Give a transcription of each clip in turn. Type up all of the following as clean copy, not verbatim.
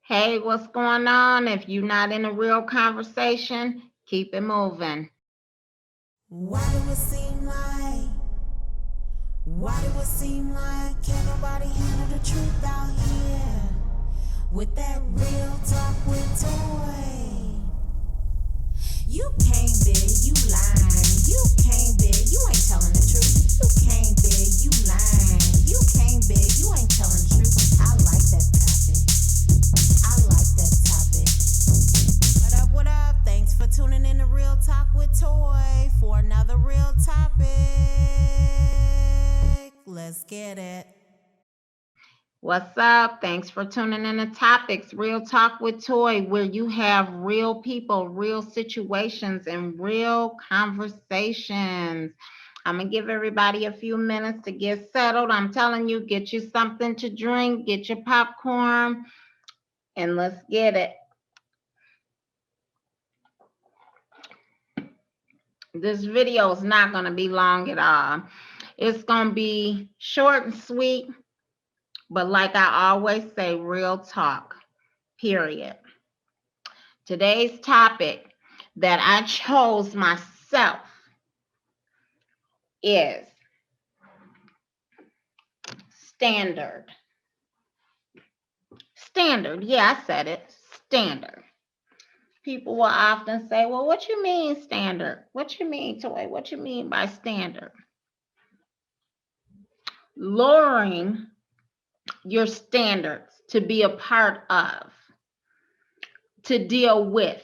Hey, what's going on? If you're not in a real conversation, keep it moving. Why do it seem like, why do it seem like can't nobody handle the truth out here? With that real talk with Toy. You came big, you lying. You came big, you ain't telling the truth. You came big, you lying. You came big, you ain't telling the truth. I like that topic. I like that topic. What up, what up? Thanks for tuning in to Real Talk with Toy for another real topic. Let's get it. What's up? Thanks for tuning in to Topics, Real Talk with Toy, where you have real people, real situations, and real conversations. I'm going to give everybody a few minutes to get settled. I'm telling you, get you something to drink, get your popcorn, and let's get it. This video is not going to be long at all. It's going to be short and sweet. But like I always say, real talk, period. Today's topic that I chose myself is standard. Standard, yeah, I said it, standard. People will often say, well, what you mean standard? What you mean, Toy? What you mean by standard? Lowering your standards to be a part of, to deal with.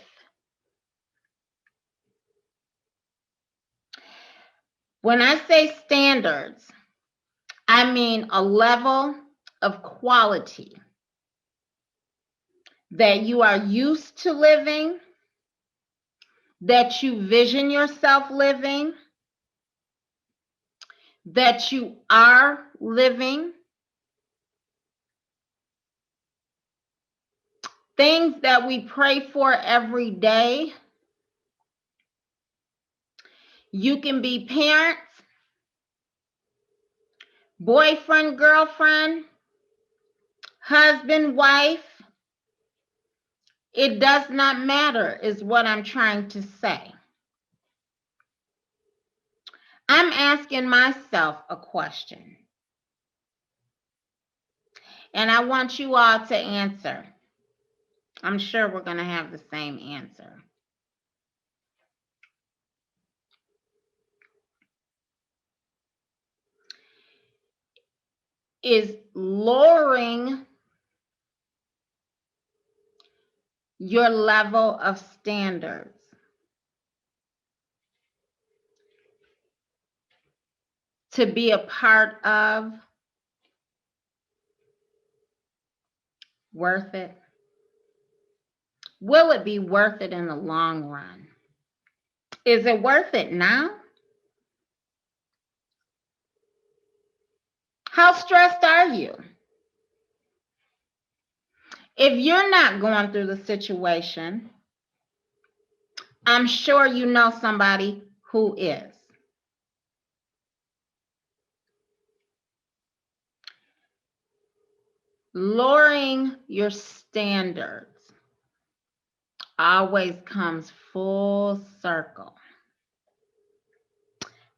When I say standards, I mean a level of quality that you are used to living, that you vision yourself living, that you are living, things that we pray for every day. You can be parents, boyfriend, girlfriend, husband, wife. It does not matter, is what I'm trying to say. I'm asking myself a question, and I want you all to answer. I'm sure we're going to have the same answer. Is lowering your level of standards to be a part of worth it? Will it be worth it in the long run? Is it worth it now? How stressed are you? If you're not going through the situation, I'm sure you know somebody who is. Lowering your standards always comes full circle.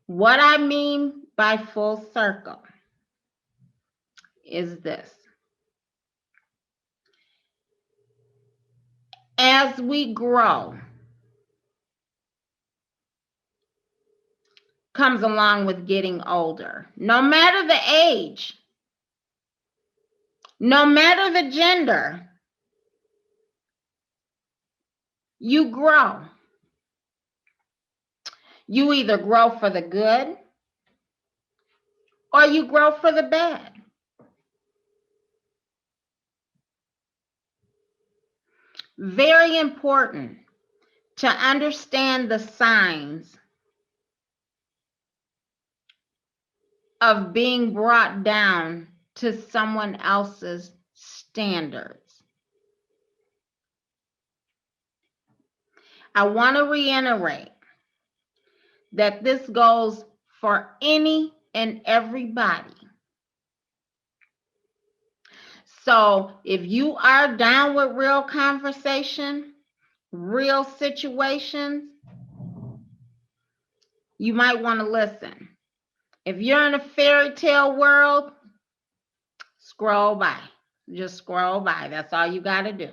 What I mean by full circle is this. As we grow, comes along with getting older. No matter the age, no matter the gender, you grow. You either grow for the good or you grow for the bad. Very important to understand the signs of being brought down to someone else's standards. I want to reiterate that this goes for any and everybody. So if you are down with real conversation, real situations, you might want to listen. If you're in a fairy tale world, scroll by. Just scroll by. That's all you got to do.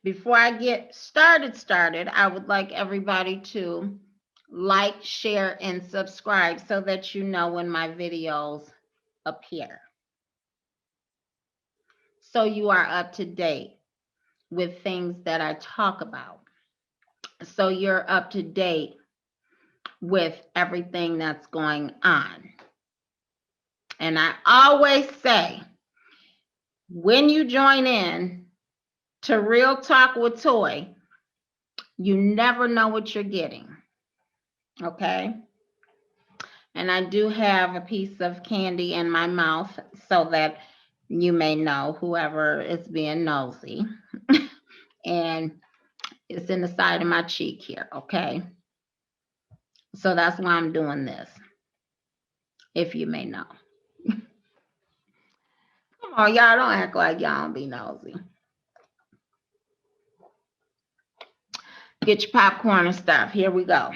Before I get started, I would like everybody to like, share, and subscribe so that you know when my videos appear. So you are up to date with things that I talk about. So you're up to date with everything that's going on. And I always say, when you join in to Real Talk with Toy, you never know what you're getting. Okay? And I do have a piece of candy in my mouth so that you may know, whoever is being nosy. And it's in the side of my cheek here, okay? So that's why I'm doing this, if you may know. Come on, y'all, don't act like y'all don't be nosy. Get your popcorn and stuff. Here we go.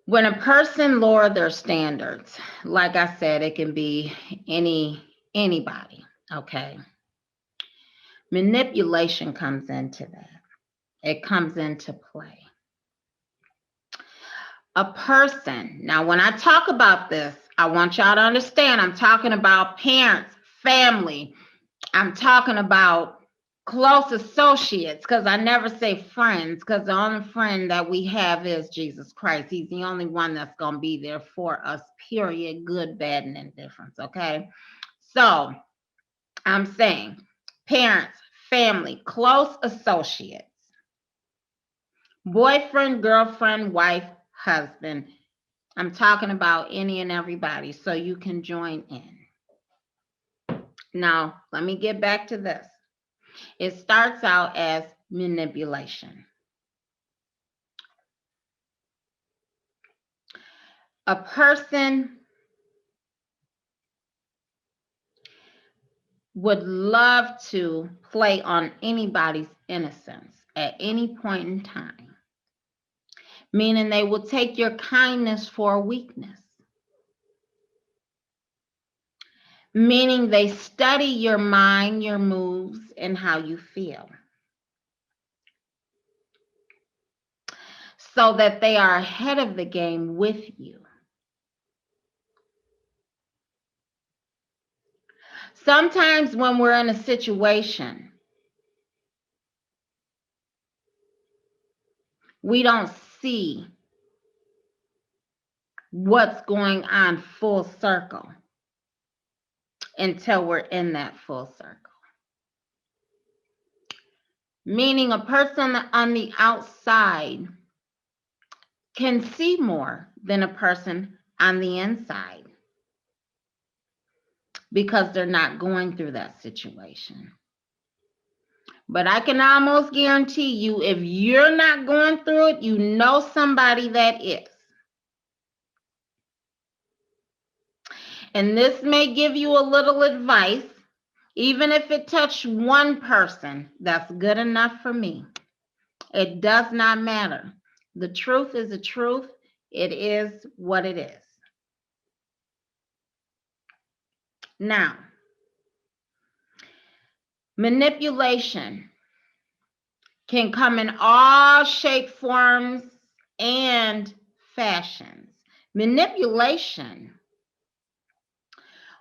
When a person lower their standards, like I said, it can be anybody, okay? Manipulation comes into that. It comes into play. A person, now when I talk about this, I want y'all to understand I'm talking about parents, family. I'm talking about close associates, because I never say friends, because the only friend that we have is Jesus Christ. He's the only one that's going to be there for us, period, good, bad, and indifference, okay? So I'm saying parents, family, close associates, boyfriend, girlfriend, wife, husband. I'm talking about any and everybody, so you can join in. Now, let me get back to this. It starts out as manipulation. A person would love to play on anybody's innocence at any point in time, meaning they will take your kindness for a weakness, meaning they study your mind, your moves, and how you feel, so that they are ahead of the game with you. Sometimes when we're in a situation, we don't see what's going on full circle until we're in that full circle. Meaning a person on the outside can see more than a person on the inside because they're not going through that situation. But I can almost guarantee you, if you're not going through it, you know somebody that is. And this may give you a little advice. Even if it touched one person, that's good enough for me. It does not matter. The truth is the truth. It is what it is. Now, manipulation can come in all shape, forms, and fashions. Manipulation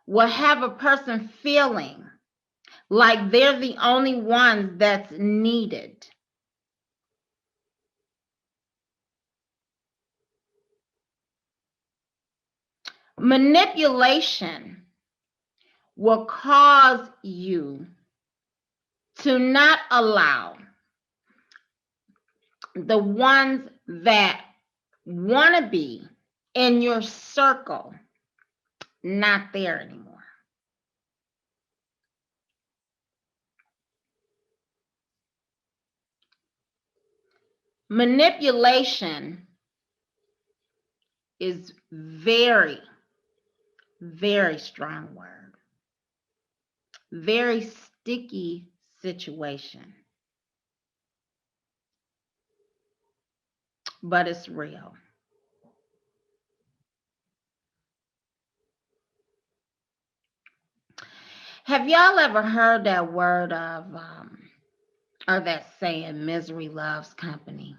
will have a person feeling like they're the only ones that's needed. Manipulation will cause you to not allow the ones that want to be in your circle not there anymore. Manipulation is very, very strong word. Very sticky situation. But it's real. Have y'all ever heard that word of, or that saying, misery loves company?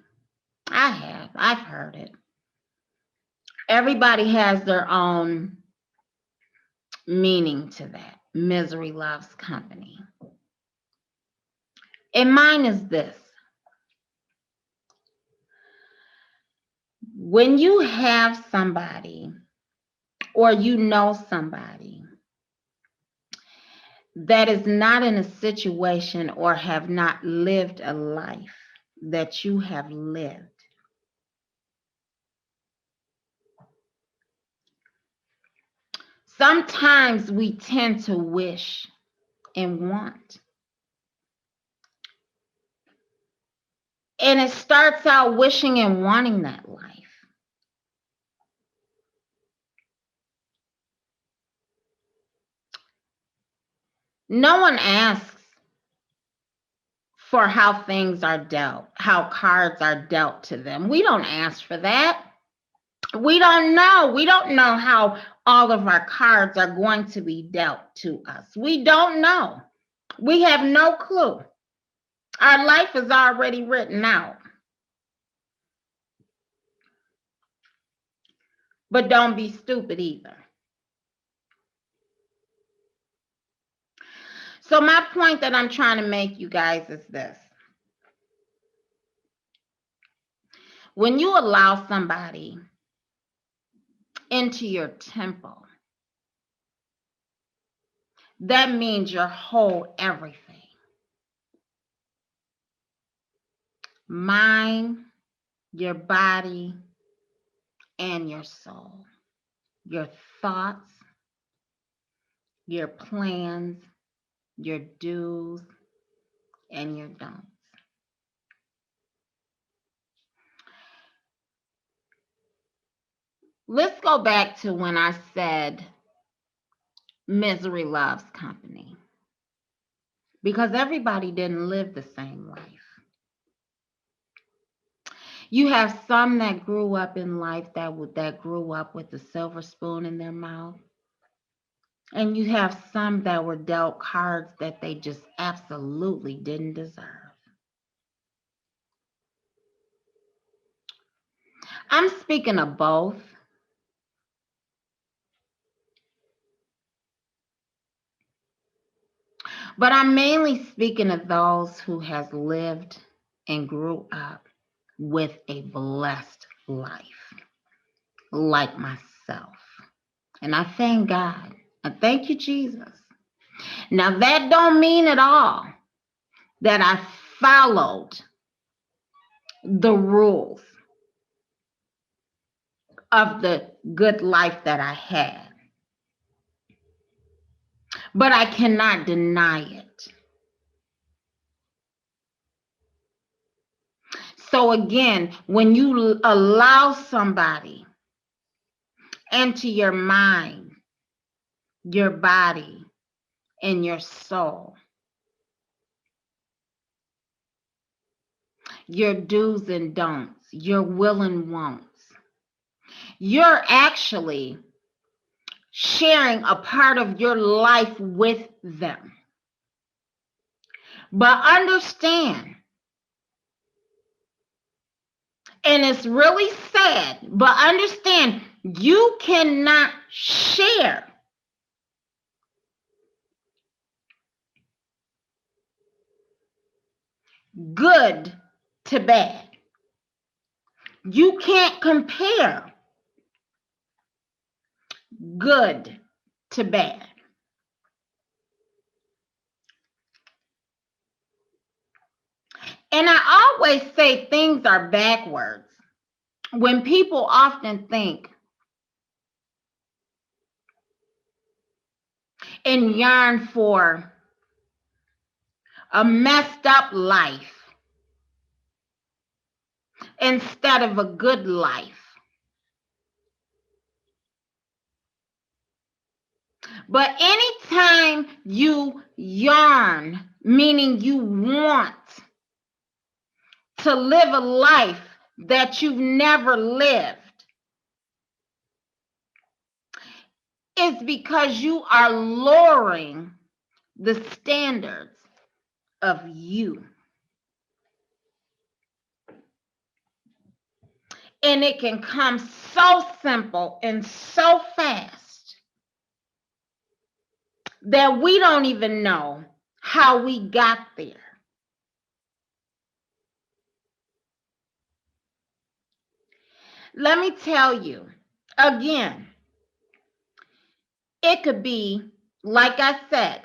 I have. I've heard it. Everybody has their own meaning to that. Misery loves company. And mine is this. When you have somebody or you know somebody that is not in a situation or have not lived a life that you have lived, sometimes we tend to wish and want. And it starts out wishing and wanting that life. No one asks for how things are dealt, how cards are dealt to them. We don't ask for that. We don't know. We don't know how all of our cards are going to be dealt to us. We don't know. We have no clue. Our life is already written out. But don't be stupid either. So my point that I'm trying to make you guys is this. When you allow somebody into your temple, that means your whole everything. Mind, your body, and your soul. Your thoughts, your plans, your do's, and your don'ts. Let's go back to when I said misery loves company. Because everybody didn't live the same life. You have some that grew up in life that grew up with a silver spoon in their mouth. And you have some that were dealt cards that they just absolutely didn't deserve. I'm speaking of both. But I'm mainly speaking of those who has lived and grew up with a blessed life, like myself. And I thank God. I thank you, Jesus. Now, that don't mean at all that I followed the rules of the good life that I had. But I cannot deny it. So again, when you allow somebody into your mind, your body, and your soul, your do's and don'ts, your will and wants, you're actually sharing a part of your life with them. But understand, and it's really sad, but understand, you cannot share good to bad. You can't compare good to bad. And I always say things are backwards when people often think and yearn for a messed up life instead of a good life. But anytime you yearn, meaning you want to live a life that you've never lived, it's because you are lowering the standards of you. And it can come so simple and so fast that we don't even know how we got there. Let me tell you again, it could be, like I said,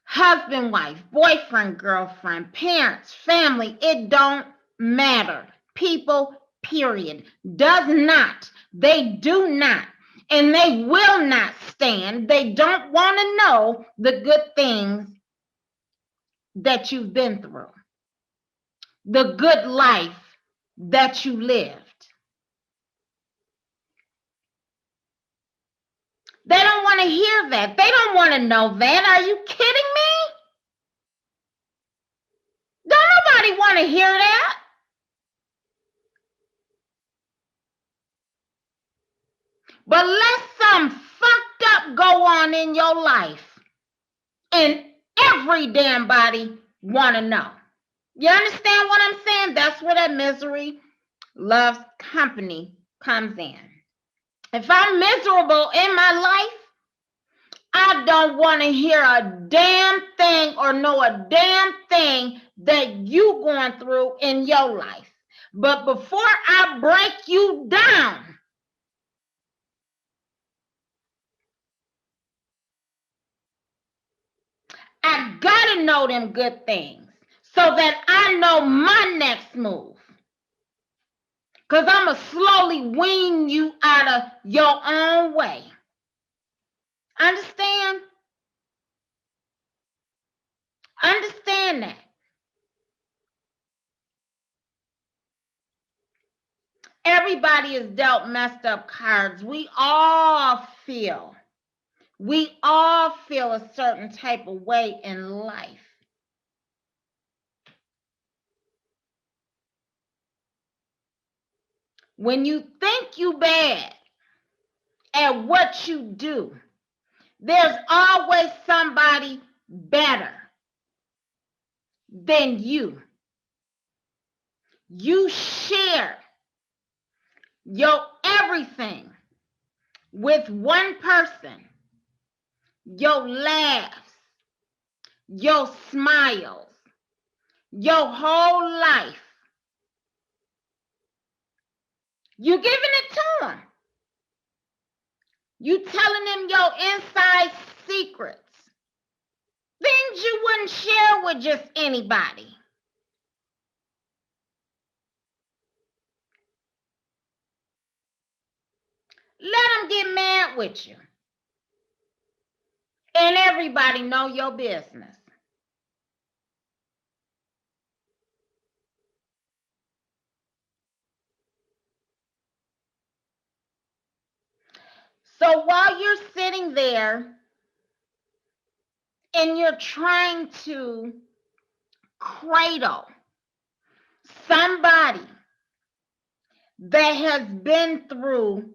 husband, wife, boyfriend, girlfriend, parents, family, it don't matter. People, period. Does not. They do not. And they will not stand. They don't want to know the good things that you've been through, the good life that you lived. They don't want to hear that. They don't want to know that. Are you kidding me? Don't nobody want to hear that. But let some fucked up go on in your life, and every damn body want to know. You understand what I'm saying? That's where that misery loves company comes in. If I'm miserable in my life, I don't want to hear a damn thing or know a damn thing that you going through in your life. But before I break you down, I gotta know them good things so that I know my next move. Because I'm going to slowly wean you out of your own way. Understand? Understand that. Everybody is dealt messed up cards. We all feel a certain type of way in life. When you think you bad at what you do, there's always somebody better than you. You share your everything with one person. Your laughs, your smiles, your whole life. You giving it to them. You telling them your inside secrets. Things you wouldn't share with just anybody. Let them get mad with you. And everybody know your business. So while you're sitting there and you're trying to cradle somebody that has been through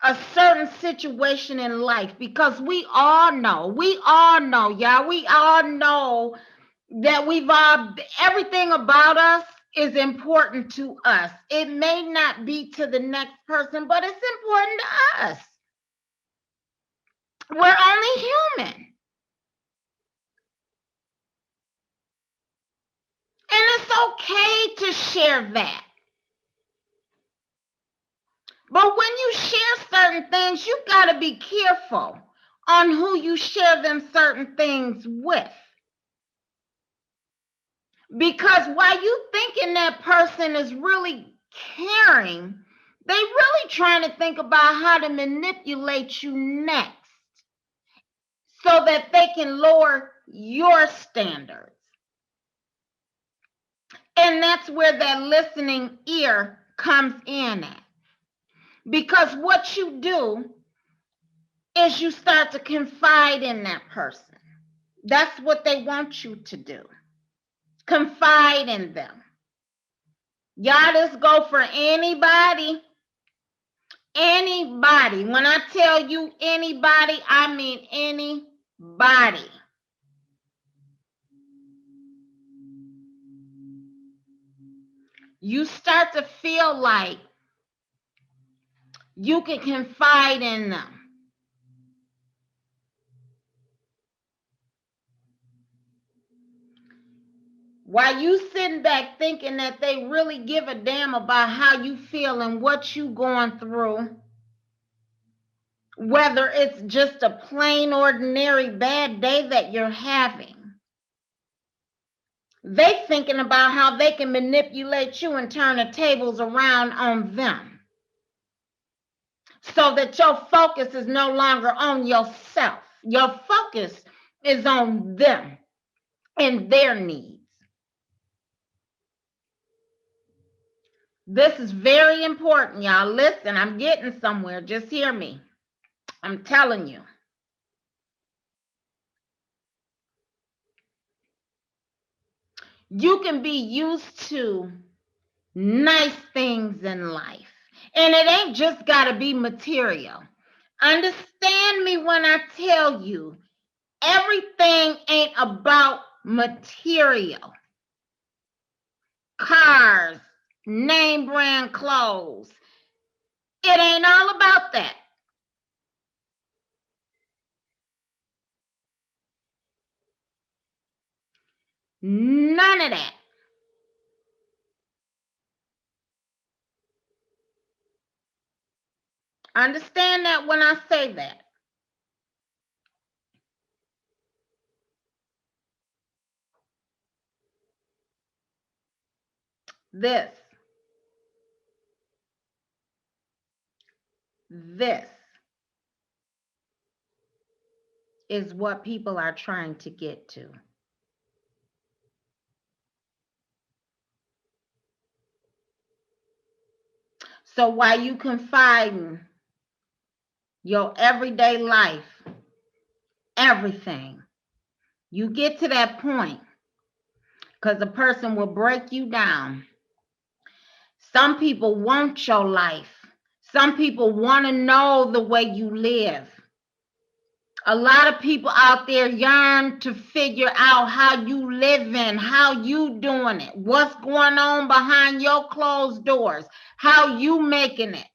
a certain situation in life, because we all know, y'all, we all know that everything about us is important to us. It may not be to the next person, but it's important to us. We're only human. And it's okay to share that. But when you share certain things, you got to be careful on who you share them certain things with. Because while you thinking that person is really caring, they really trying to think about how to manipulate you next so that they can lower your standards. And that's where that listening ear comes in at. Because what you do is you start to confide in that person. That's what they want you to do. Confide in them. Y'all, this go for anybody. Anybody. When I tell you anybody, I mean anybody. You start to feel like you can confide in them. While you sitting back thinking that they really give a damn about how you feel and what you going through, whether it's just a plain ordinary bad day that you're having, they thinking about how they can manipulate you and turn the tables around on them so that your focus is no longer on yourself. Your focus is on them and their needs. This is very important, y'all. Listen, I'm getting somewhere. Just hear me. I'm telling you. You can be used to nice things in life. And it ain't just got to be material. Understand me when I tell you, everything ain't about material. Cars, name brand clothes. It ain't all about that. None of that. Understand that when I say that. This is what people are trying to get to. So while you confiding your everyday life, everything, you get to that point because a person will break you down. Some people want your life. Some people want to know the way you live. A lot of people out there yearn to figure out how you living, how you doing it, what's going on behind your closed doors, how you making it.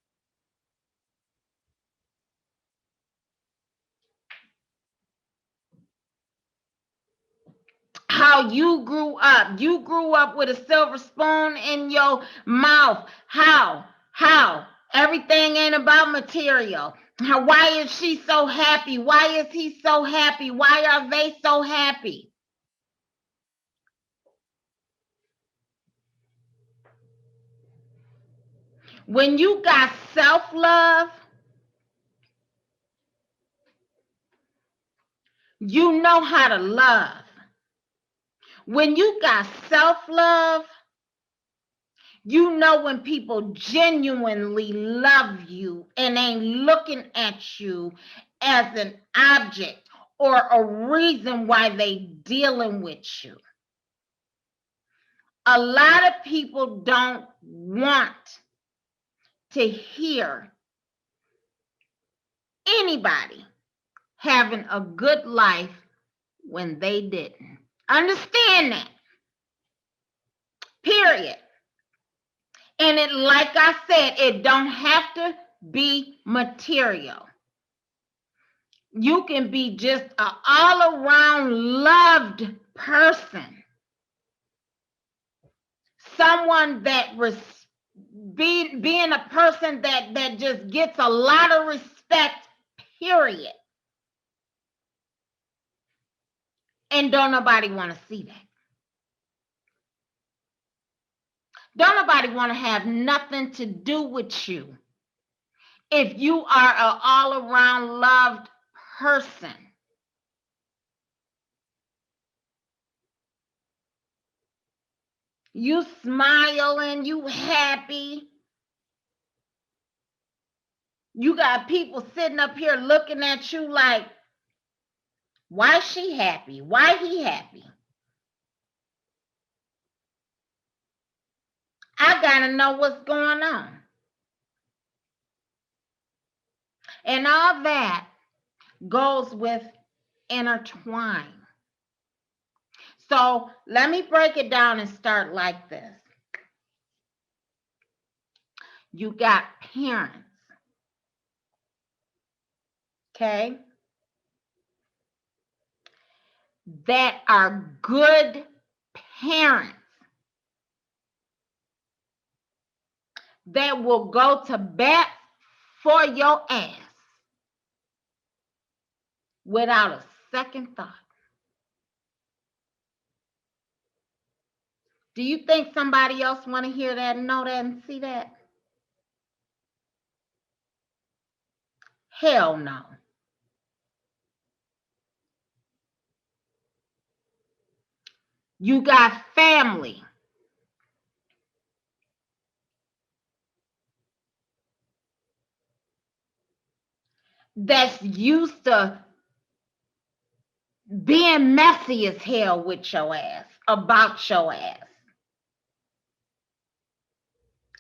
How you grew up. You grew up with a silver spoon in your mouth. How? Everything ain't about material. Why is she so happy? Why is he so happy? Why are they so happy? When you got self-love, you know how to love. When you got self-love, you know when people genuinely love you and ain't looking at you as an object or a reason why they dealing with you. A lot of people don't want to hear anybody having a good life when they didn't. Understand that. Period. And it, like I said, it don't have to be material. You can be just an all-around loved person. Someone that being a person that just gets a lot of respect, period. And don't nobody want to see that. Don't nobody want to have nothing to do with you if you are an all-around loved person. You smiling, you happy. You got people sitting up here looking at you like, why she happy? Why he happy? I gotta know what's going on. And all that goes with intertwine. So let me break it down and start like this. You got parents, okay, that are good parents that will go to bat for your ass without a second thought. Do you think somebody else want to hear that and know that and see that? Hell no. You got family that's used to being messy as hell with your ass, about your ass.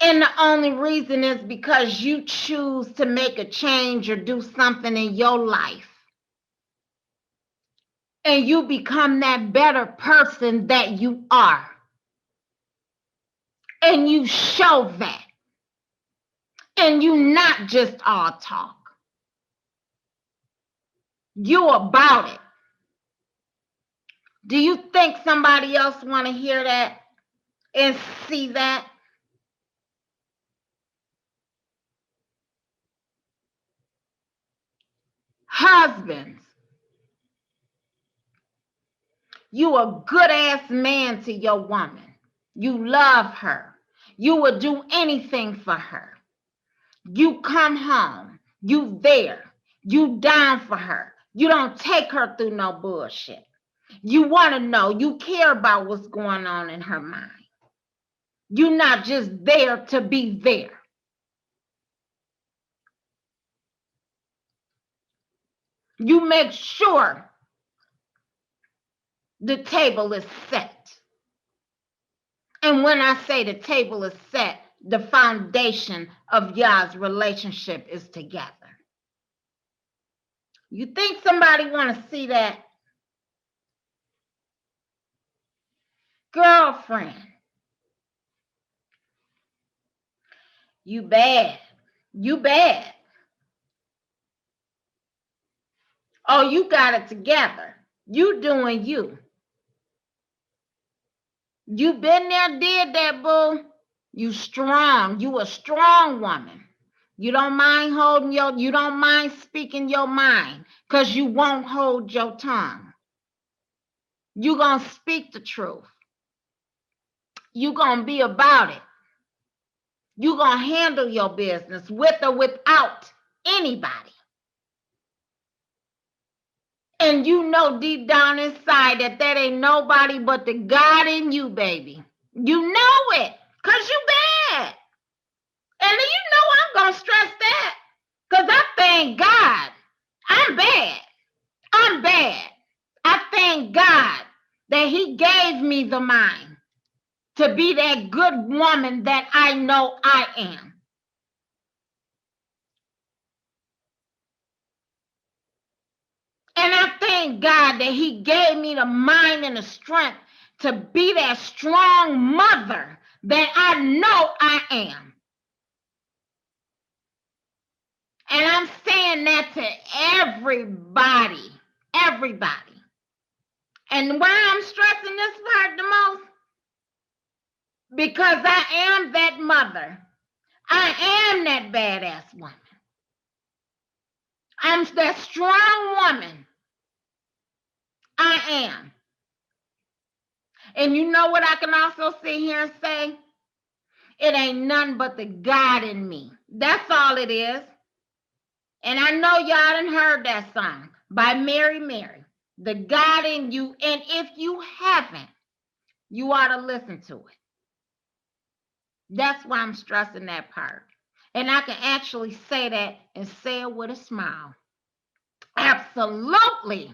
And the only reason is because you choose to make a change or do something in your life. And you become that better person that you are. And you show that. And you not just all talk. You about it. Do you think somebody else want to hear that and see that? Husbands, you a good ass man to your woman. You love her. You would do anything for her. You come home. You there. You down for her. You don't take her through no bullshit. You want to know. You care about what's going on in her mind. You're not just there to be there. You make sure the table is set. And when I say the table is set, the foundation of y'all's relationship is together. You think somebody want to see that? Girlfriend, you bad. You bad. Oh, you got it together. You doing you. You been there, did that, boo. You strong. You a strong woman. You don't mind you don't mind speaking your mind because you won't hold your tongue. You gonna speak the truth. You gonna be about it. You gonna handle your business with or without anybody. And you know deep down inside that ain't nobody but the God in you, baby. You know it because you bad. And you know I'm going to stress that because I thank God. I'm bad. I'm bad. I thank God that he gave me the mind to be that good woman that I know I am. And I thank God that he gave me the mind and the strength to be that strong mother that I know I am. And I'm saying that to everybody. Everybody. And why I'm stressing this part the most? Because I am that mother. I am that badass woman. I'm that strong woman. I am. And you know what I can also sit here and say? It ain't none but the God in me. That's all it is. And I know y'all done heard that song by Mary Mary. The God in you. And if you haven't, you ought to listen to it. That's why I'm stressing that part. And I can actually say that and say it with a smile. Absolutely.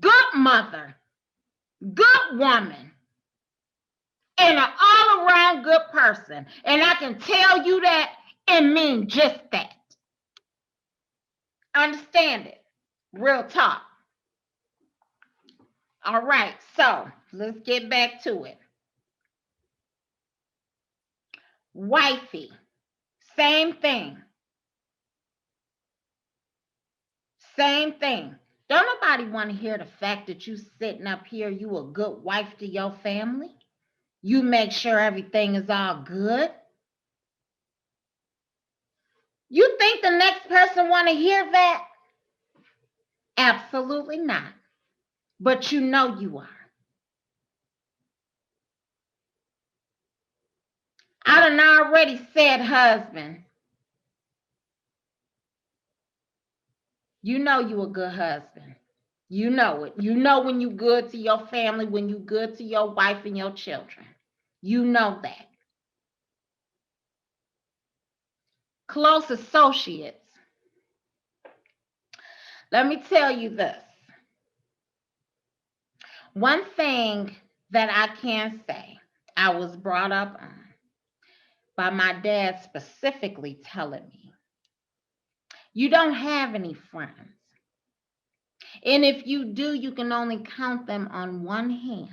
Good mother, good woman, and an all around good person. And I can tell you that and mean just that. Understand it? Real talk. All right, so let's get back to it. Wifey, same thing. Same thing. Don't nobody want to hear the fact that you sitting up here, you a good wife to your family. You make sure everything is all good. You think the next person want to hear that? Absolutely not. But you know you are. I done already said husband. You know you a good husband. You know it. You know when you good to your family, when you good to your wife and your children. You know that. Close associates. Let me tell you this. One thing that I can say, I was brought up on by my dad specifically telling me, you don't have any friends. And if you do, you can only count them on one hand.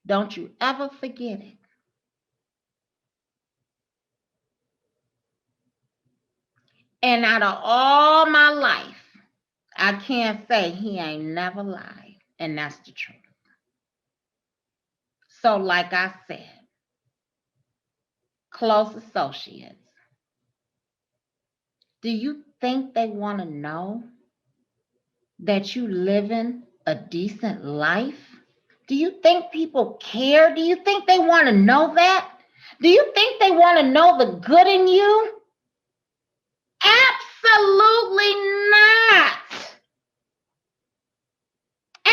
Don't you ever forget it. And out of all my life, I can't say he ain't never lied. And that's the truth. So like I said, close associates. Do you think they want to know that you living a decent life? Do you think people care? Do you think they want to know that? Do you think they want to know the good in you? Absolutely not.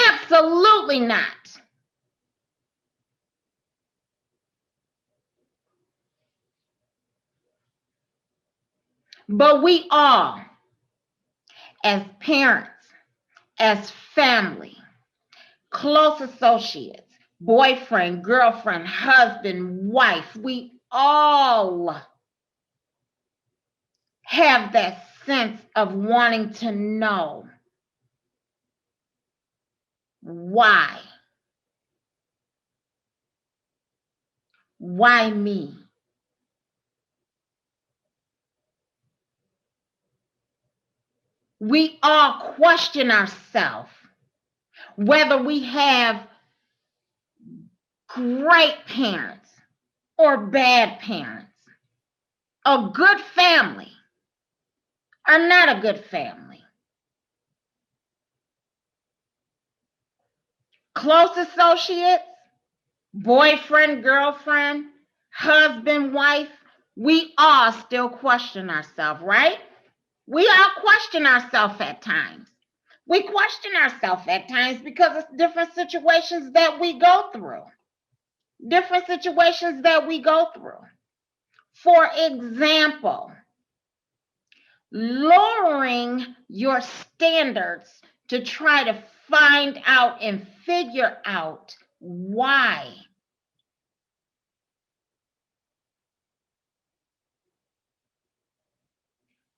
Absolutely not. But we all, as parents, as family, close associates, boyfriend, girlfriend, husband, wife, we all have that sense of wanting to know why. Why me? We all question ourselves whether we have great parents or bad parents, a good family or not a good family. Close associates, boyfriend, girlfriend, husband, wife, we all still question ourselves, right? We all question ourselves at times. We question ourselves at times because it's different situations that we go through. Different situations that we go through. For example, lowering your standards to try to find out and figure out why.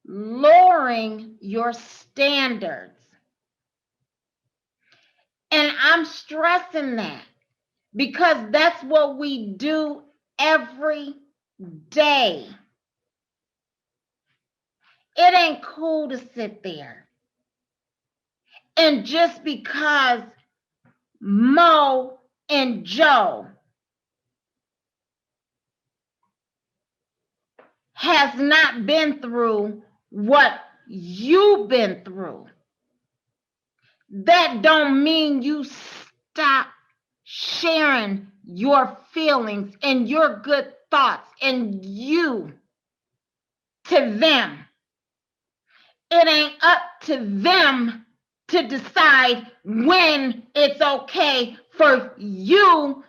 Lowering your standards. And I'm stressing that because that's what we do every day. It ain't cool to sit there and just because Mo and Joe has not been through what you've been through, that don't mean you stop sharing your feelings and your good thoughts and you to them. It ain't up to them to decide when it's okay for you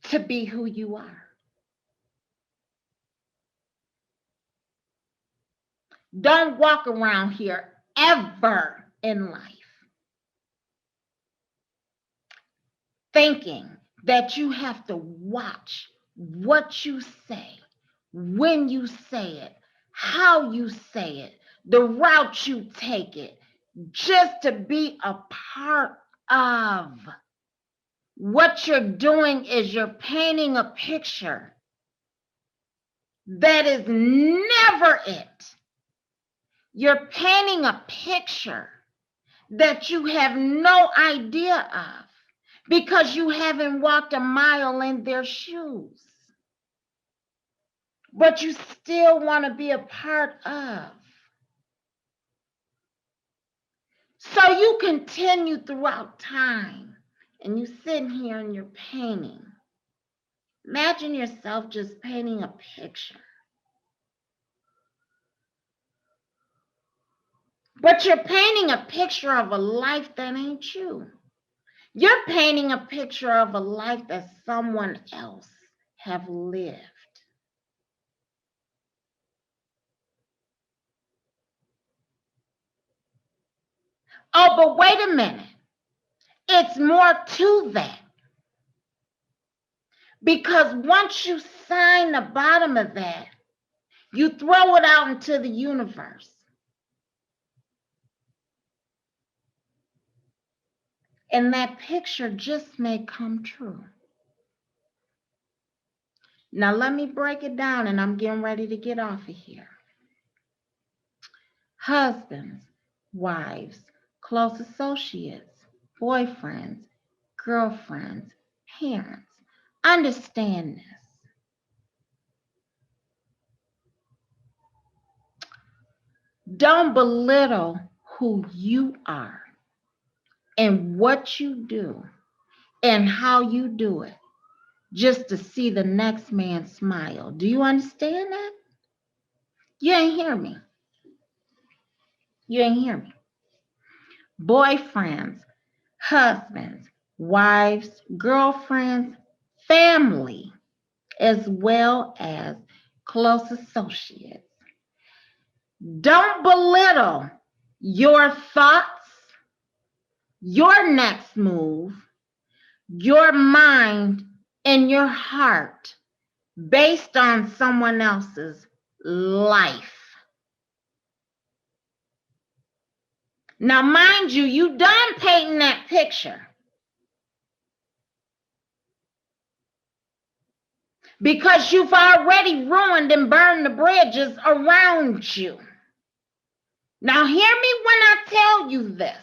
to be who you are. Don't walk around here ever in life thinking that you have to watch what you say, when you say it, how you say it, the route you take it, just to be a part of. What you're doing is you're painting a picture that is never it. You're painting a picture that you have no idea of because you haven't walked a mile in their shoes. But you still want to be a part of. So you continue throughout time and you're sitting here and you're painting. Imagine yourself just painting a picture. But you're painting a picture of a life that ain't you. You're painting a picture of a life that someone else have lived. Oh, but wait a minute. It's more to that. Because once you sign the bottom of that, you throw it out into the universe. And that picture just may come true. Now, let me break it down, and I'm getting ready to get off of here. Husbands, wives, close associates, boyfriends, girlfriends, parents. Understand this. Don't belittle who you are and what you do and how you do it just to see the next man smile. Do you understand that? You ain't hear me. You ain't hear me. Boyfriends, husbands, wives, girlfriends, family, as well as close associates. Don't belittle your thoughts, your next move, your mind, and your heart based on someone else's life. Now, mind you, you done painting that picture because you've already ruined and burned the bridges around you. Now, hear me when I tell you this.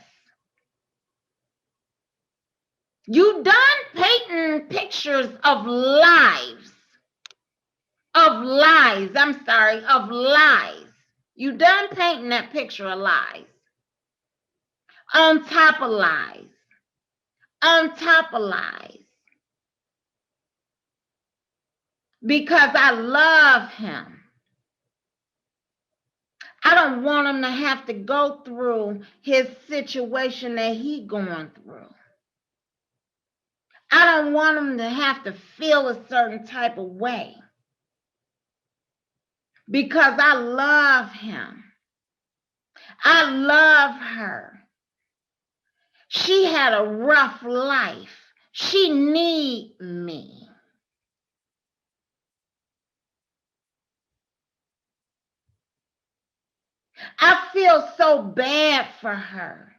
You done painting pictures of lives. Of lies. You done painting that picture of lies. On top of lies. On top of lies. Because I love him. I don't want him to have to go through his situation that he going through. I don't want him to have to feel a certain type of way. Because I love him. I love her. She had a rough life. She need me. I feel so bad for her.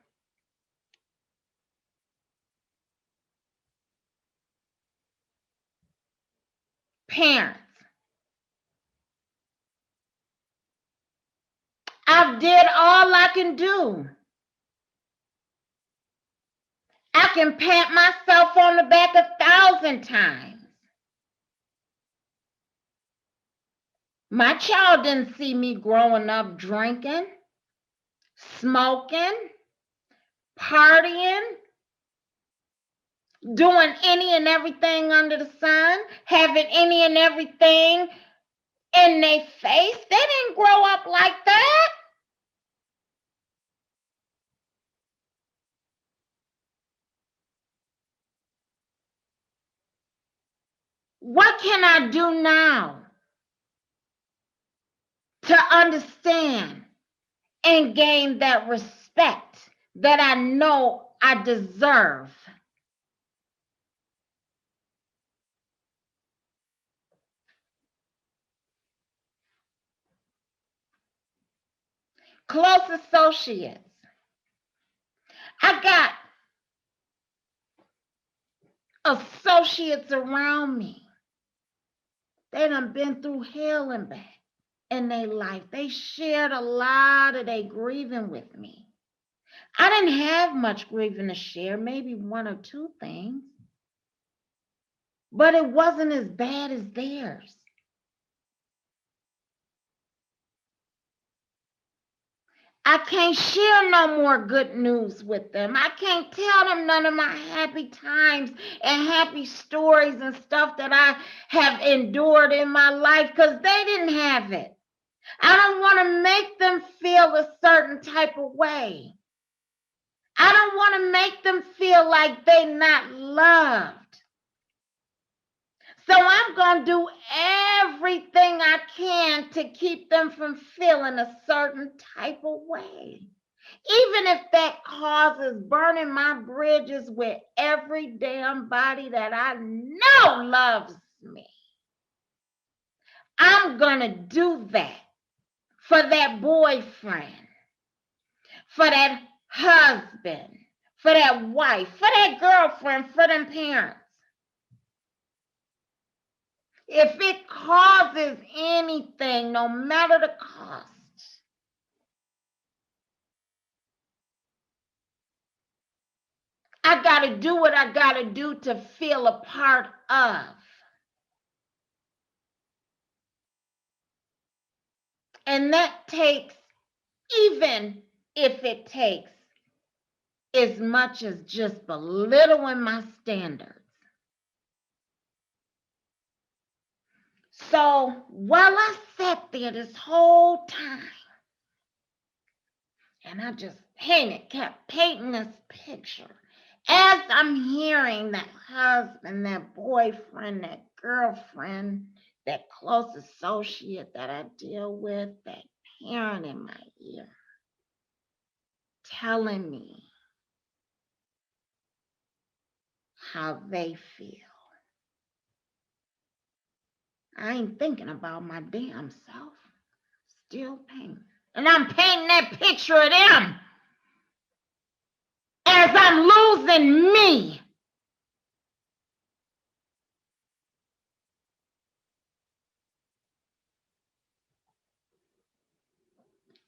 Parents, I did all I can do. I can pat myself on the back 1,000 times. My child didn't see me growing up drinking, smoking, partying, doing any and everything under the sun, having any and everything in their face. They didn't grow up like that. What can I do now to understand and gain that respect that I know I deserve. Close associates. I got associates around me. They done been through hell and back in their life. They shared a lot of their grieving with me. I didn't have much grieving to share, maybe one or two things, but it wasn't as bad as theirs. I can't share no more good news with them. I can't tell them none of my happy times and happy stories and stuff that I have endured in my life because they didn't have it. I don't want to make them feel a certain type of way. I don't want to make them feel like they're not loved. So I'm going to do everything I can to keep them from feeling a certain type of way. Even if that causes burning my bridges with every damn body that I know loves me. I'm going to do that for that boyfriend, for that husband, for that wife, for that girlfriend, for them parents. If it causes anything, no matter the cost, I got to do what I got to do to feel a part of. And that takes, even if it takes as much as just belittling my standards. So while I sat there this whole time, and I just kept painting this picture, as I'm hearing that husband, that boyfriend, that girlfriend, that close associate that I deal with, that parent in my ear, telling me how they feel. I ain't thinking about my damn self. Still painting. And I'm painting that picture of them as I'm losing me.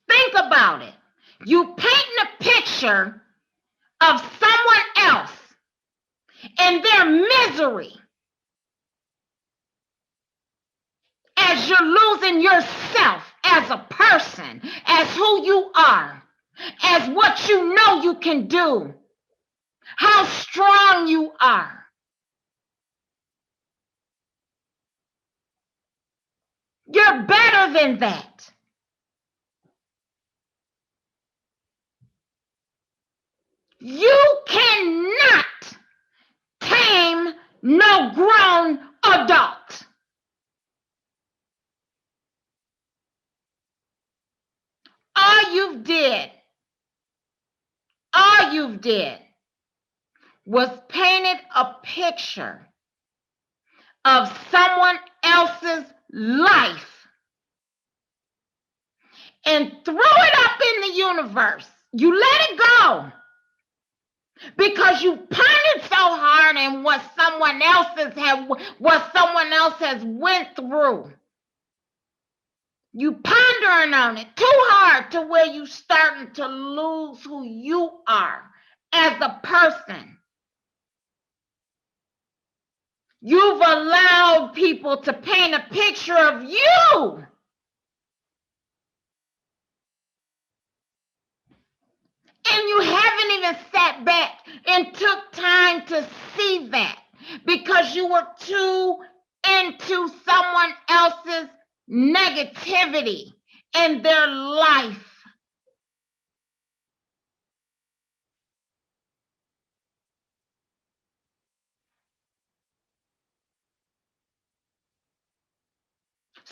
Think about it. You painting a picture of someone else and their misery as you're losing yourself as a person, as who you are, as what you know you can do, how strong you are. You're better than that. You cannot tame no grown adult. All you did was painted a picture of someone else's life and threw it up in the universe. You let it go because you pondered so hard in what someone else has went through. You pondering on it too hard to where you starting to lose who you are as a person. You've allowed people to paint a picture of you. And you haven't even sat back and took time to see that because you were too into someone else's negativity in their life.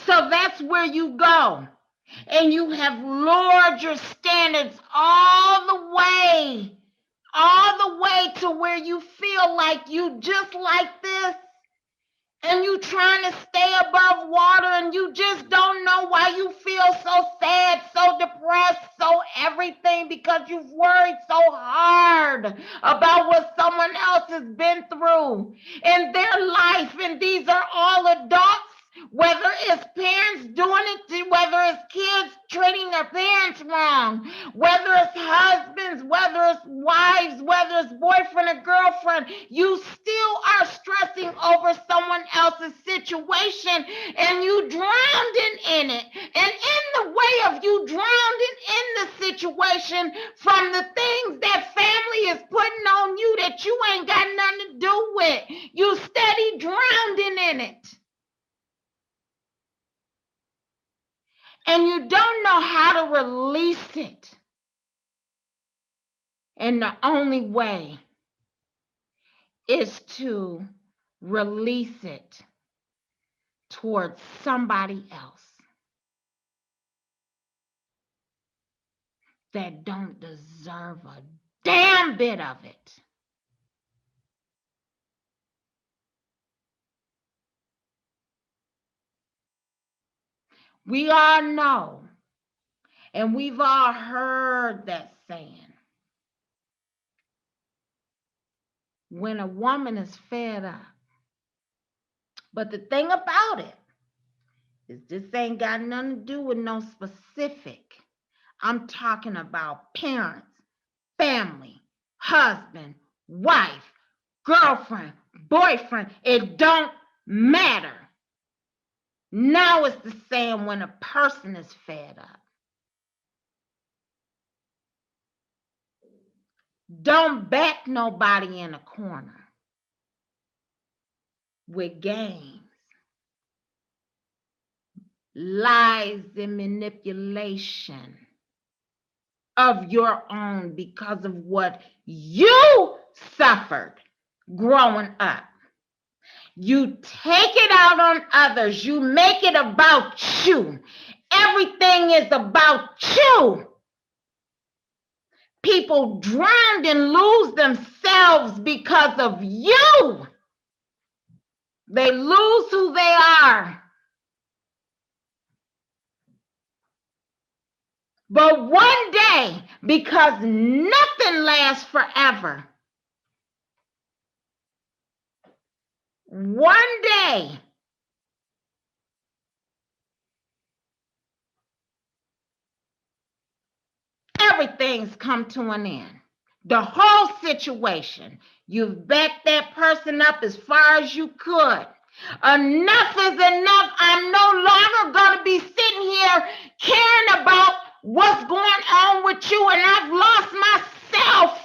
So that's where you go. and you have lowered your standards all the way to where you feel like you just like this, and you trying to stay above water, and you just don't know why you feel so sad, so depressed, so everything, because you've worried so hard about what someone else has been through in their life. And these are all adults, whether it's parents doing it, whether it's kids treating their parents wrong, whether it's husbands, whether it's wives, whether it's boyfriend or girlfriend, you still are stressing over someone else's situation, and you drowned in it. And in the way of you drowning in the situation from the things that family is putting on you that you ain't got nothing to do with, you steady drowning in it. And you don't know how to release it. And the only way is to release it towards somebody else that don't deserve a damn bit of it. We all know, and we've all heard that saying, when a woman is fed up. But the thing about it is, this ain't got nothing to do with no specific. I'm talking about parents, family, husband, wife, girlfriend, boyfriend. It don't matter. Now it's the same when a person is fed up. Don't back nobody in a corner with games, lies, and manipulation of your own because of what you suffered growing up. You take it out on others. You make it about you. Everything is about you. People drown and lose themselves because of you. They lose who they are. But one day, because nothing lasts forever, one day, everything's come to an end. The whole situation. You've backed that person up as far as you could. Enough is enough. I'm no longer going to be sitting here caring about what's going on with you, and I've lost myself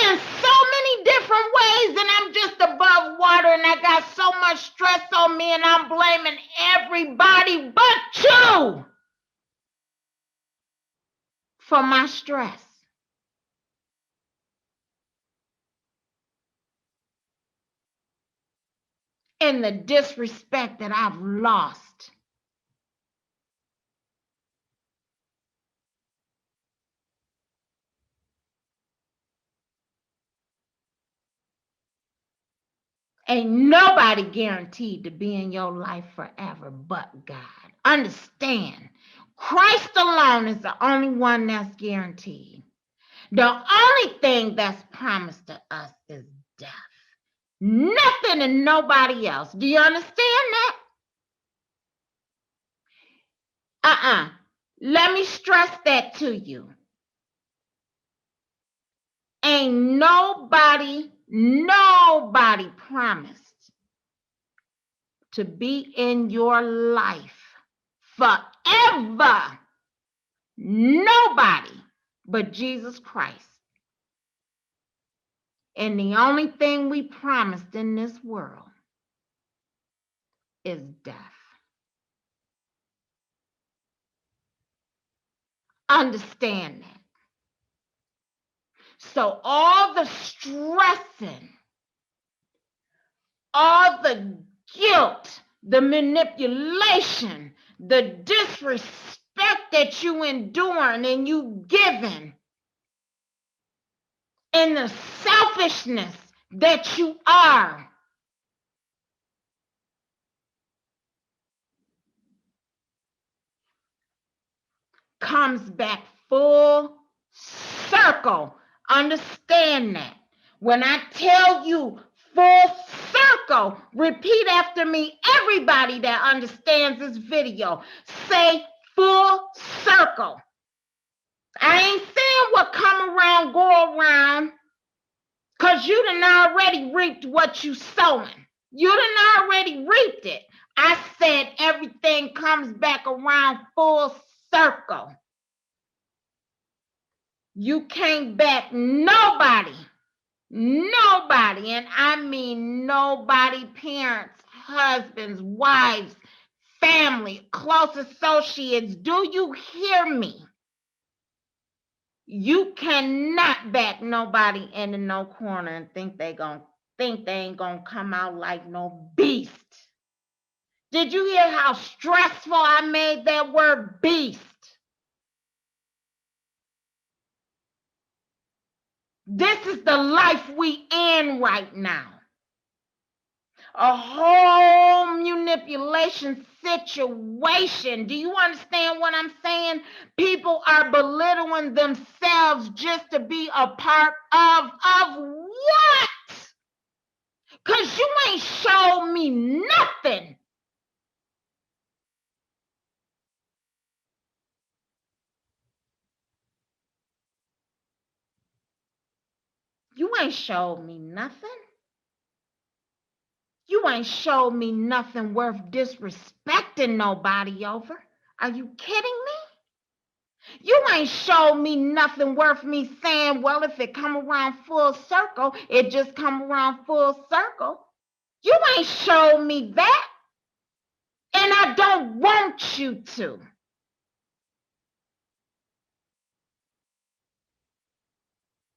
in so many different ways, and I'm just above water, and I got so much stress on me, and I'm blaming everybody but you for my stress and the disrespect that I've lost. Ain't nobody guaranteed to be in your life forever but God. Understand, Christ alone is the only one that's guaranteed. The only thing that's promised to us is death. Nothing and nobody else. Do you understand that? Let me stress that to you. Ain't nobody promised to be in your life forever. Nobody but Jesus Christ. And the only thing we promised in this world is death. Understand that. So all the stressing, all the guilt, the manipulation, the disrespect that you enduring and you giving and the selfishness that you are comes back full circle. Understand that. When I tell you full circle, repeat after me. Everybody that understands this video, say full circle. I ain't saying what come around, go around, because you done already reaped what you sowing. You done already reaped it. I said everything comes back around full circle. You can't back nobody, and I mean nobody, parents, husbands, wives, family, close associates. Do you hear me? You cannot back nobody into no corner and think they ain't gonna come out like no beast. Did you hear how stressful I made that word beast? This is the life we in right now. A whole manipulation situation. Do you understand what I'm saying? People are belittling themselves just to be a part of what? Because you ain't showed me nothing. You ain't showed me nothing. You ain't showed me nothing worth disrespecting nobody over. Are you kidding me? You ain't showed me nothing worth me saying, well, if it come around full circle, it just come around full circle. You ain't showed me that. And I don't want you to.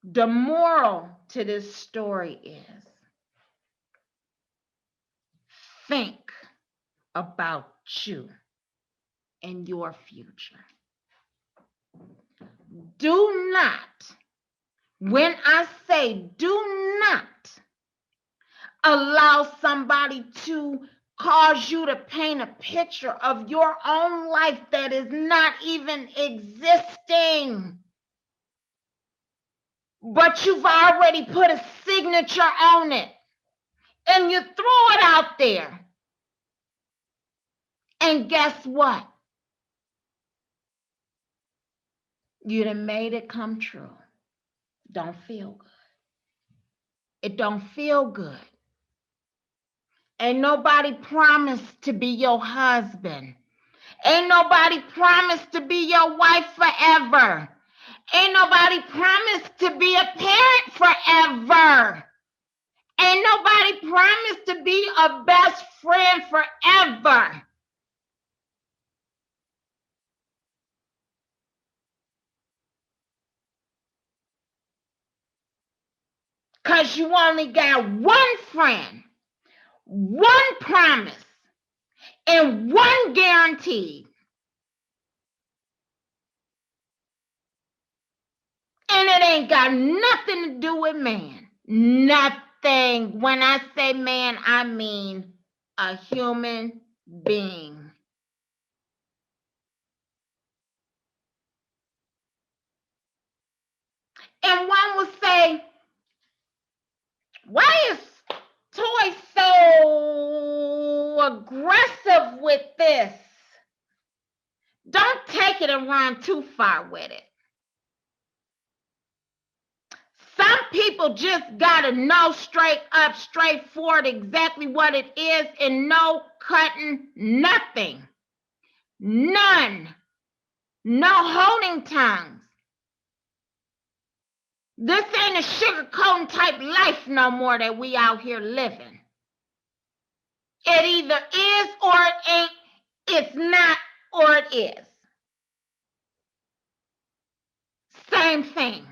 The moral to this story is think about you and your future. Do not, when I say do not, allow somebody to cause you to paint a picture of your own life that is not even existing. But you've already put a signature on it. And you throw it out there. And guess what? You done made it come true. Don't feel good. It don't feel good. Ain't nobody promised to be your husband. Ain't nobody promised to be your wife forever. Ain't nobody promised to be a parent forever. Ain't nobody promised to be a best friend forever. Because you only got one friend, one promise, and one guarantee. And it ain't got nothing to do with man. Nothing. When I say man, I mean a human being. And one will say, why is Toy so aggressive with this? Don't take it and run too far with it. Some people just gotta know straight up, straightforward exactly what it is and no cutting nothing. None. No holding tongues. This ain't a sugarcoating type life no more that we out here living. It either is or it ain't. It's not or it is. Same thing.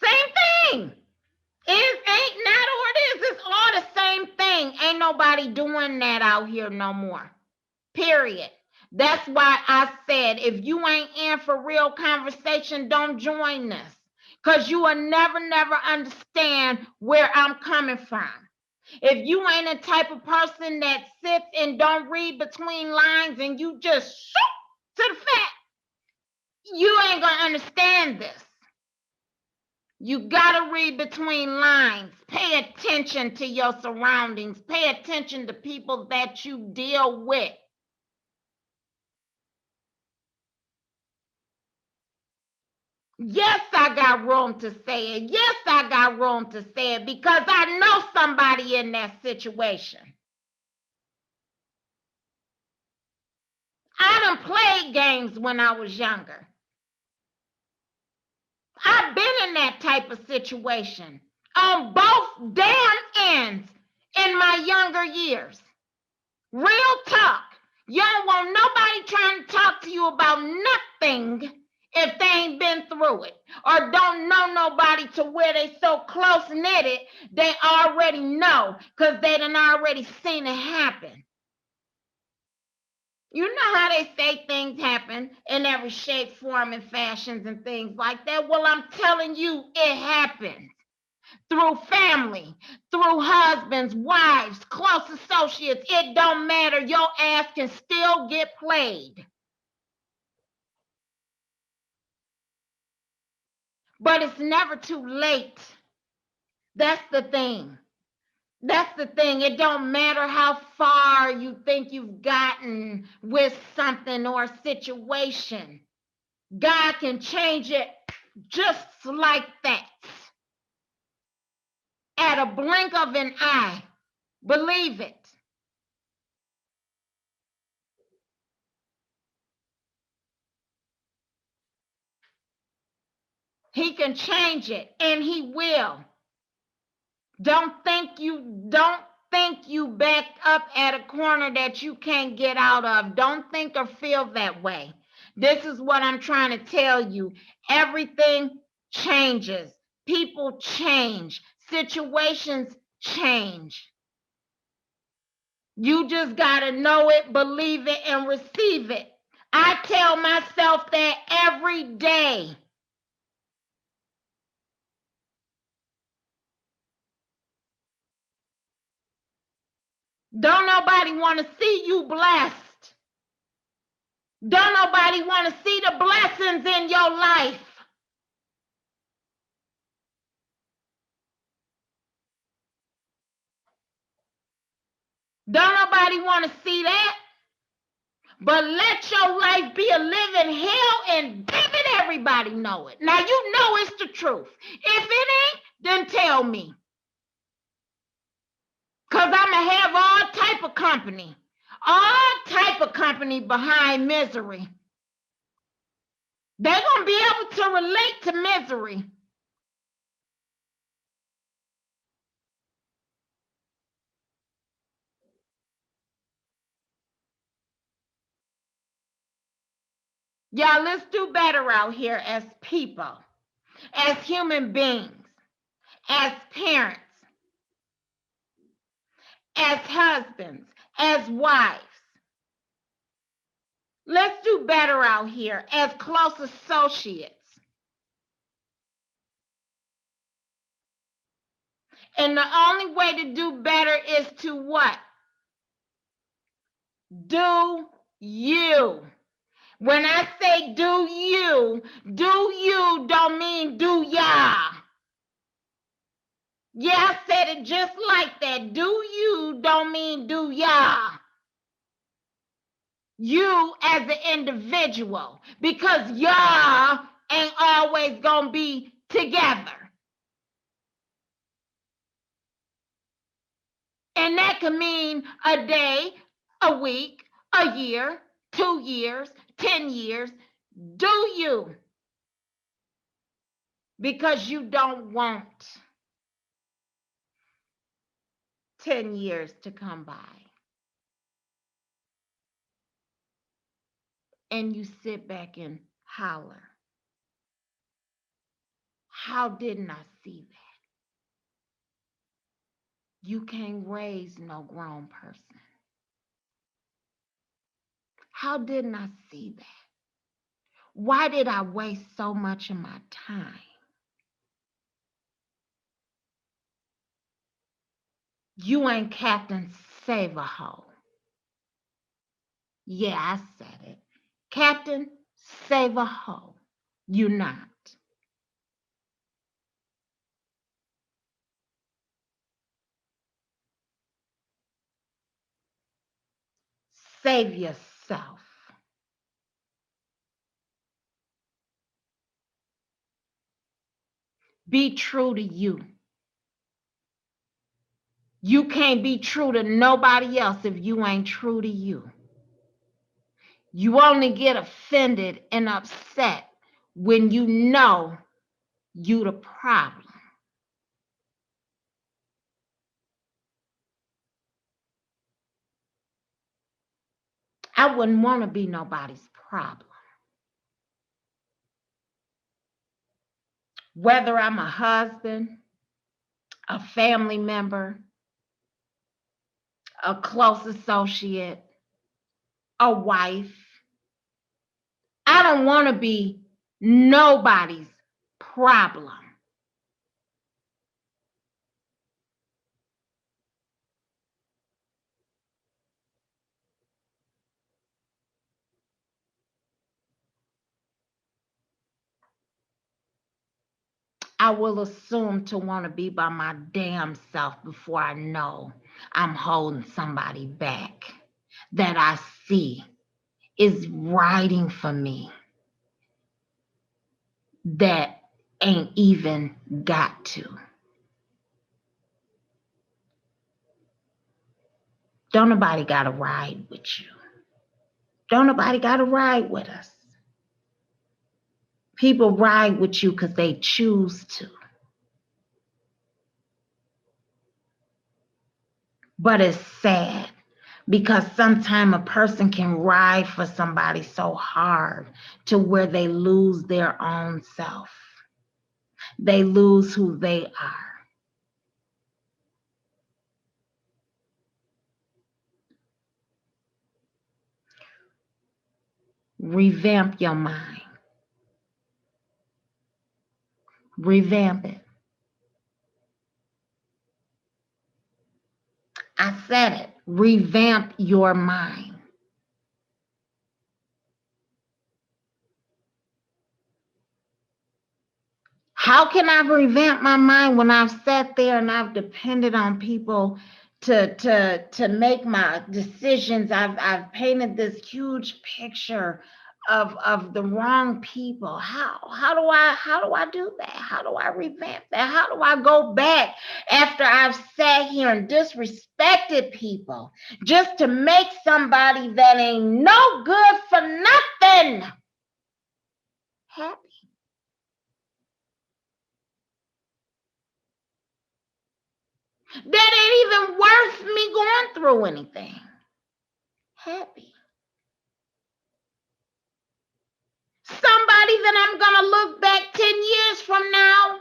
Same thing. It ain't not or it is. It's all the same thing. Ain't no nobody doing that out here no more. Period. That's why I said, if you ain't in for real conversation, don't join this. Because you will never, never understand where I'm coming from. If you ain't a type of person that sits and don't read between lines and you just shoot to the fact, you ain't going to understand this. You got to read between lines. Pay attention to your surroundings. Pay attention to people that you deal with. Yes, I got room to say it. Yes, I got room to say it because I know somebody in that situation. I done played games when I was younger. I've been in that type of situation on both damn ends in my younger years. Real talk. You don't want nobody trying to talk to you about nothing if they ain't been through it or don't know nobody to where they so close knitted they already know because they done already seen it happen. You know how they say things happen in every shape, form, and fashions and things like that? Well, I'm telling you, it happens. Through family, through husbands, wives, close associates. It don't matter. Your ass can still get played. But it's never too late. That's the thing. That's the thing. It don't matter how far you think you've gotten with something or a situation. God can change it just like that. At a blink of an eye. Believe it. He can change it, and he will. Don't think you backed up at a corner that you can't get out of. Don't think or feel that way. This is what I'm trying to tell you. Everything changes. People change. Situations change. You just got to know it, believe it, and receive it. I tell myself that every day. Don't nobody want to see you blessed. Don't nobody want to see the blessings in your life. Don't nobody want to see that. But let your life be a living hell and damn it, everybody know it. Now you know it's the truth. If it ain't, then tell me. Because I'm going to have all type of company. All type of company behind misery. They're going to be able to relate to misery. Y'all, let's do better out here as people, as human beings, as parents, as husbands, as wives. Let's do better out here as close associates. And the only way to do better is to what? Do you. When I say do you don't mean do ya. Yeah, I said it just like that. Do you don't mean do ya. You as an individual, because y'all ain't always gonna be together. And that could mean a day, a week, a year, 2 years, 10 years. Do you? Because you don't want 10 years to come by. And you sit back and holler. How didn't I see that? You can't raise no grown person. How didn't I see that? Why did I waste so much of my time? You ain't Captain Save a Hoe. Yeah, I said it. Captain Save a Hoe. You not. Save yourself. Be true to you. You can't be true to nobody else if you ain't true to you. You only get offended and upset when you know you the problem. I wouldn't want to be nobody's problem. Whether I'm a husband, a family member, a close associate, a wife, I don't want to be nobody's problem. I will assume to want to be by my damn self before I know I'm holding somebody back that I see is writing for me that ain't even got to. Don't nobody got to ride with you. Don't nobody got to ride with us. People ride with you because they choose to. But it's sad because sometimes a person can ride for somebody so hard to where they lose their own self. They lose who they are. Revamp your mind. Revamp it. I said it. Revamp your mind. How can I revamp my mind when I've sat there and I've depended on people to make my decisions? I've painted this huge picture of the wrong people. How do I do that? How do I revamp that? How do I go back after I've sat here and disrespected people just to make somebody that ain't no good for nothing happy? That ain't even worth me going through anything. Happy. Somebody that I'm going to look back 10 years from now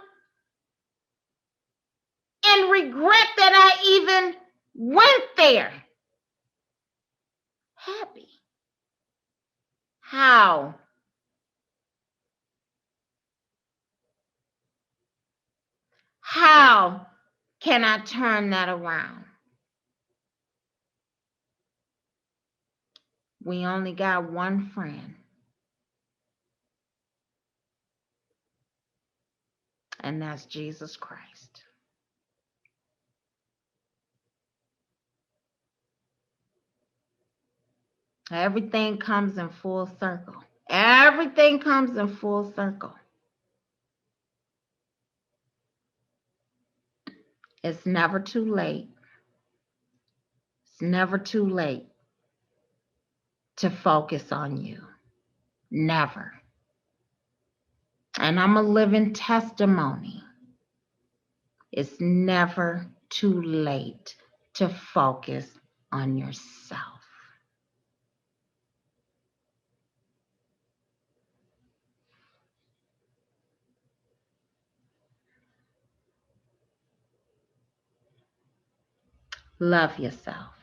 and regret that I even went there. Happy. How? How can I turn that around? We only got one friend, and that's Jesus Christ. Everything comes in full circle. Everything comes in full circle. It's never too late. It's never too late to focus on you. Never. And I'm a living testimony. It's never too late to focus on yourself. Love yourself.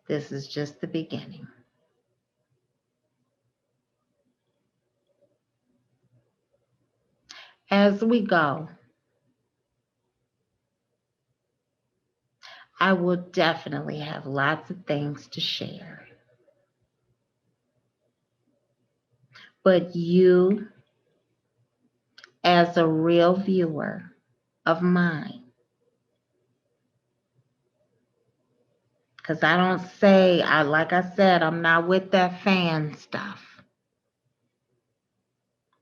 This is just the beginning. As we go, I will definitely have lots of things to share. But you, as a real viewer of mine, because I don't say, like I said, I'm not with that fan stuff.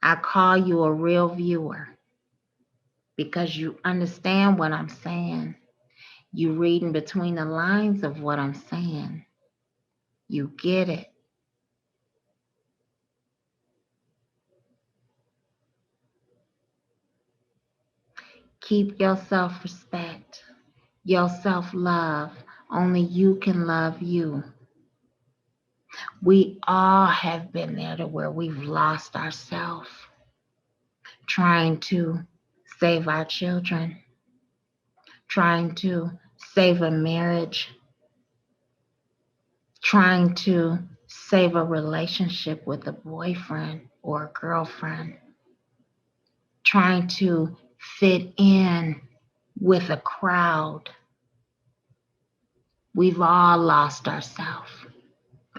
I call you a real viewer because you understand what I'm saying. You reading between the lines of what I'm saying. You get it. Keep your self-respect, your self-love. Only you can love you. We all have been there to where we've lost ourselves trying to save our children, trying to save a marriage, trying to save a relationship with a boyfriend or a girlfriend, trying to fit in with a crowd. We've all lost ourselves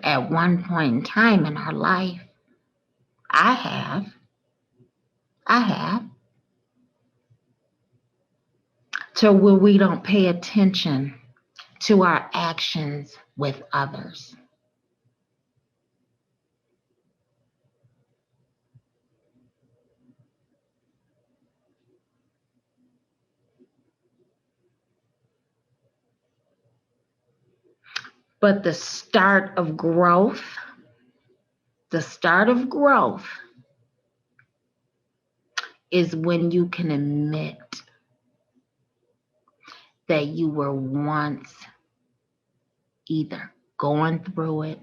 at one point in time in our life. I have. I have. To where we don't pay attention to our actions with others. But the start of growth is when you can admit that you were once either going through it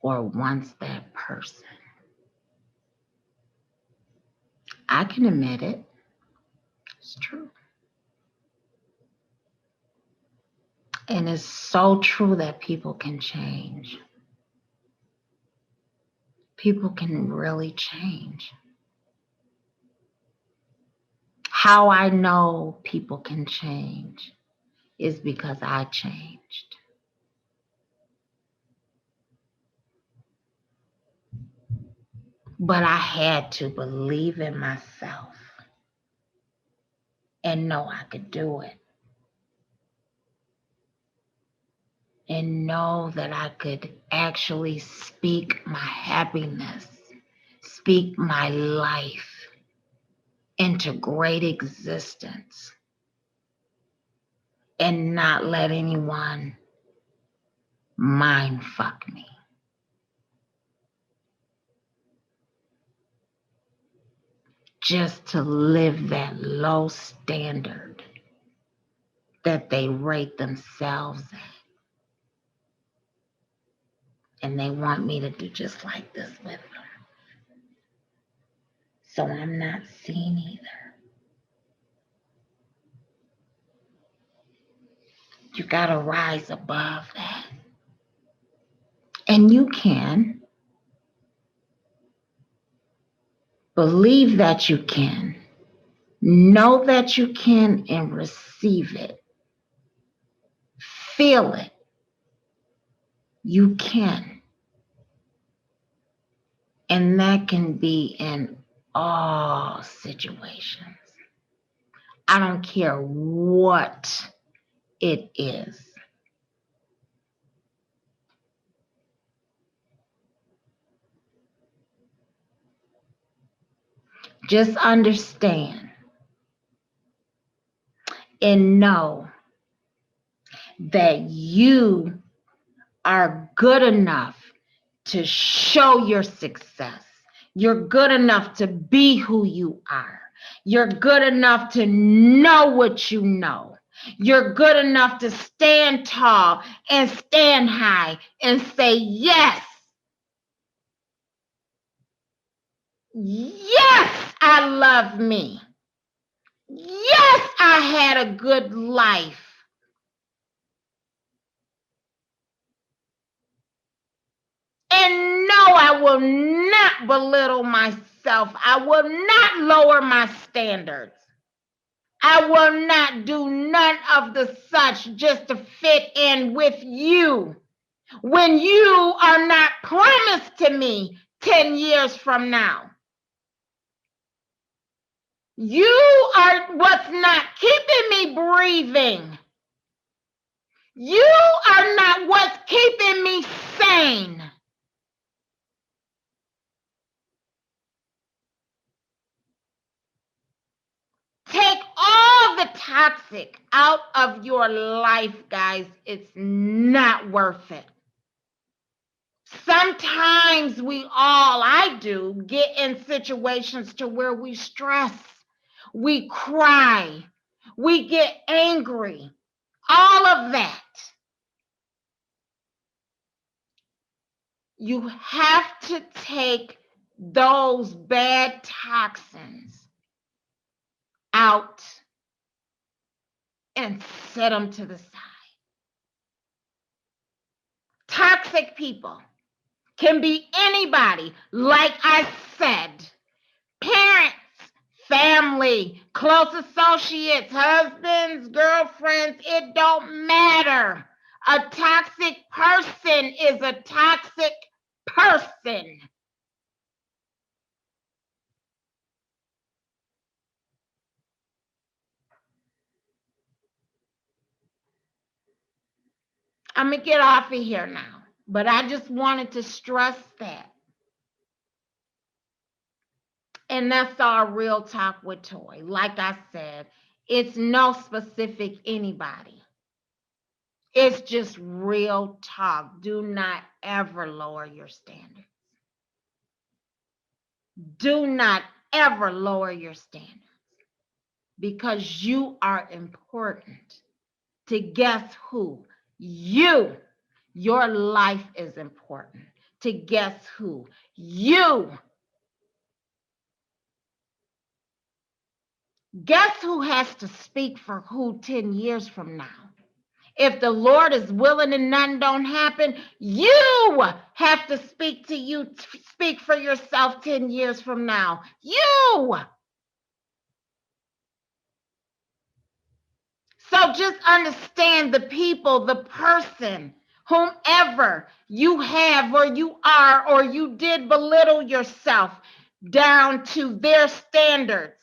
or once that person. I can admit it. It's true. And it's so true that people can change. People can really change. How I know people can change is because I changed. But I had to believe in myself and know I could do it. And know that I could actually speak my happiness, speak my life into great existence and not let anyone mind fuck me. Just to live that low standard that they rate themselves at. And they want me to do just like this with them. So I'm not seen either. You gotta rise above that. And you can. Believe that you can. Know that you can and receive it. Feel it. You can. And that can be in all situations. I don't care what it is. Just understand and know that you are good enough to show your success. You're good enough to be who you are. You're good enough to know what you know. You're good enough to stand tall and stand high and say yes. Yes, I love me. Yes, I had a good life. And no, I will not belittle myself. I will not lower my standards. I will not do none of the such just to fit in with you when you are not promised to me 10 years from now. You are what's not keeping me breathing. You are not what's keeping me sane. Take all the toxic out of your life, guys. It's not worth it. Sometimes I do, get in situations to where we stress, we cry, we get angry, all of that. You have to take those bad toxins out and set them to the side. Toxic people can be anybody, like I said, parents, family, close associates, husbands, girlfriends, it don't matter. A toxic person is a toxic person. I'm going to get off of here now, but I just wanted to stress that. And that's our Real Talk with Toy. Like I said, it's no specific anybody. It's just real talk. Do not ever lower your standards. Do not ever lower your standards because you are important to guess who? You. Your life is important to guess who? You. Guess who has to speak for who 10 years from now? If the Lord is willing and none don't happen, you have to speak for yourself 10 years from now. You. So just understand the people, the person, whomever you have or you are or you did belittle yourself down to their standards.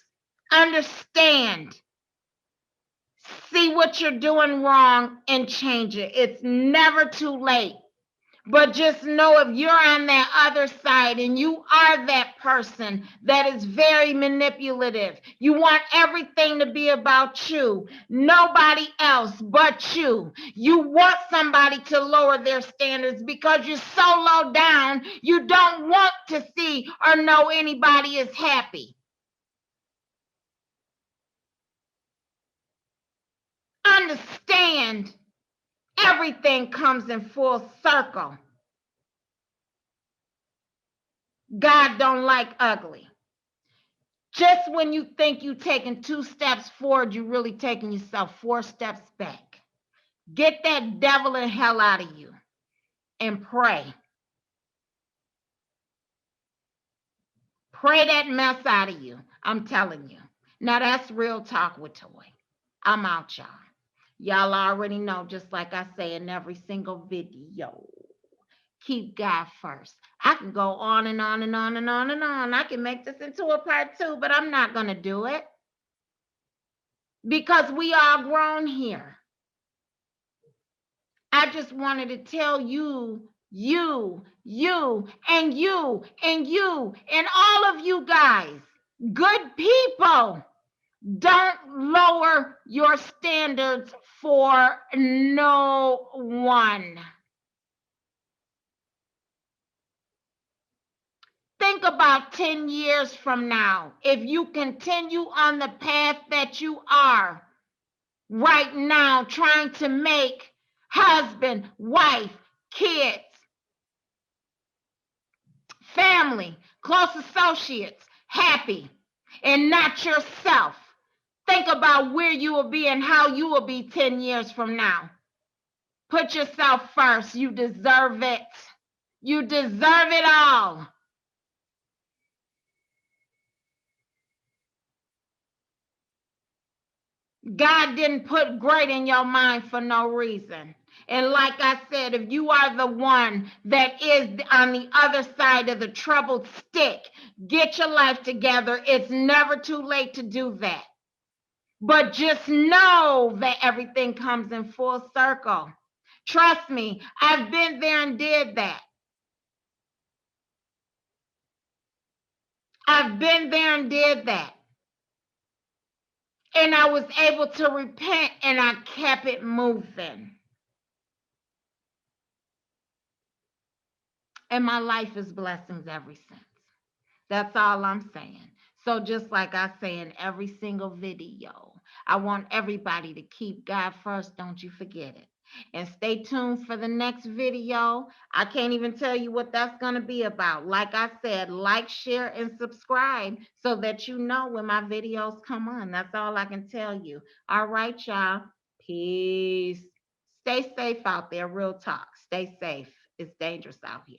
Understand. See what you're doing wrong and change it. It's never too late. But just know if you're on that other side and you are that person that is very manipulative, you want everything to be about you, nobody else but you. You want somebody to lower their standards because you're so low down, you don't want to see or know anybody is happy. Understand, everything comes in full circle. God don't like ugly. Just when you think you're taking 2 steps forward, you're really taking yourself 4 steps back. Get that devil and hell out of you and pray. Pray that mess out of you. I'm telling you. Now that's Real Talk with Toy. I'm out, y'all. Y'all already know, just like I say in every single video. Keep God first. I can go on and on and on and on and on. I can make this into a part 2, but I'm not going to do it because we all grown here. I just wanted to tell you, and all of you guys, good people, don't lower your standards for no one. Think about 10 years from now. If you continue on the path that you are right now, trying to make husband, wife, kids, family, close associates happy, and not yourself. Think about where you will be and how you will be 10 years from now. Put yourself first. You deserve it. You deserve it all. God didn't put great in your mind for no reason. And like I said, if you are the one that is on the other side of the troubled stick, get your life together. It's never too late to do that. But just know that everything comes in full circle. Trust me, I've been there and did that. I've been there and did that. And I was able to repent and I kept it moving. And my life is blessings ever since. That's all I'm saying. So just like I say in every single video, I want everybody to keep God first. Don't you forget it. And stay tuned for the next video. I can't even tell you what that's going to be about. Like I said, like, share, and subscribe so that you know when my videos come on. That's all I can tell you. All right, y'all. Peace. Stay safe out there. Real talk. Stay safe. It's dangerous out here.